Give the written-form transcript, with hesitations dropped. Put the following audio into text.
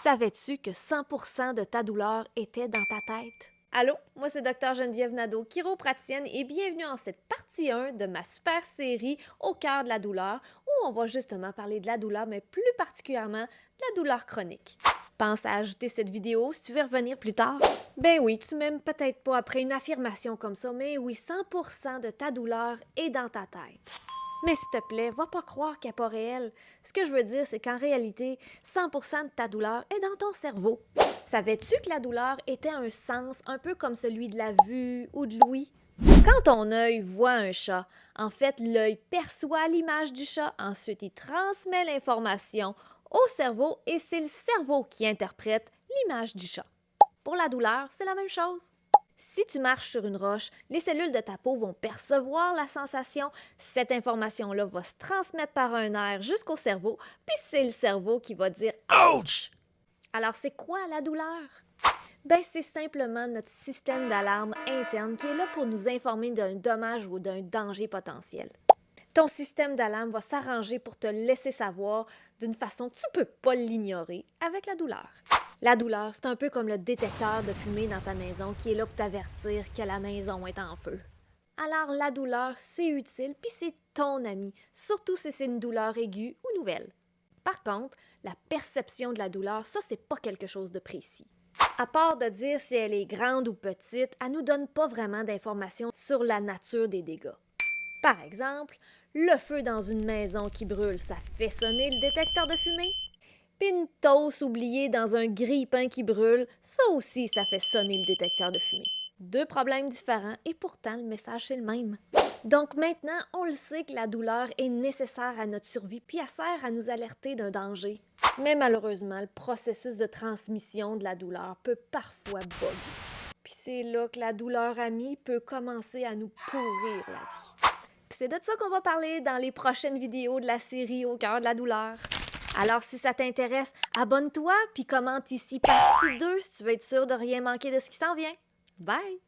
Savais-tu que 100% de ta douleur était dans ta tête? Allô, moi c'est Dr Geneviève Nadeau, chiropraticienne, et bienvenue en cette partie 1 de ma super série Au cœur de la douleur, où on va justement parler de la douleur, mais plus particulièrement de la douleur chronique. Pense à ajouter cette vidéo si tu veux revenir plus tard. Ben oui, tu m'aimes peut-être pas après une affirmation comme ça, mais oui, 100% de ta douleur est dans ta tête. Mais s'il te plaît, va pas croire qu'elle n'est pas réelle. Ce que je veux dire, c'est qu'en réalité, 100% de ta douleur est dans ton cerveau. Savais-tu que la douleur était un sens un peu comme celui de la vue ou de l'ouïe? Quand ton œil voit un chat, en fait, l'œil perçoit l'image du chat, ensuite il transmet l'information au cerveau et c'est le cerveau qui interprète l'image du chat. Pour la douleur, c'est la même chose. Si tu marches sur une roche, les cellules de ta peau vont percevoir la sensation. Cette information-là va se transmettre par un nerf jusqu'au cerveau, puis c'est le cerveau qui va dire « Ouch! » Alors, c'est quoi la douleur? Ben, c'est simplement notre système d'alarme interne qui est là pour nous informer d'un dommage ou d'un danger potentiel. Ton système d'alarme va s'arranger pour te laisser savoir d'une façon que tu ne peux pas l'ignorer avec la douleur. La douleur, c'est un peu comme le détecteur de fumée dans ta maison qui est là pour t'avertir que la maison est en feu. Alors la douleur, c'est utile, puis c'est ton ami, surtout si c'est une douleur aiguë ou nouvelle. Par contre, la perception de la douleur, ça, c'est pas quelque chose de précis. À part de dire si elle est grande ou petite, elle nous donne pas vraiment d'informations sur la nature des dégâts. Par exemple, le feu dans une maison qui brûle, ça fait sonner le détecteur de fumée. Puis une toast oubliée dans un grille-pain qui brûle, ça aussi, ça fait sonner le détecteur de fumée. Deux problèmes différents et pourtant le message c'est le même. Donc maintenant, on le sait que la douleur est nécessaire à notre survie puis elle sert à nous alerter d'un danger. Mais malheureusement, le processus de transmission de la douleur peut parfois bugger. Puis c'est là que la douleur amie peut commencer à nous pourrir la vie. Puis c'est de ça qu'on va parler dans les prochaines vidéos de la série Au cœur de la douleur. Alors, si ça t'intéresse, abonne-toi puis commente ici partie 2 si tu veux être sûr de rien manquer de ce qui s'en vient. Bye!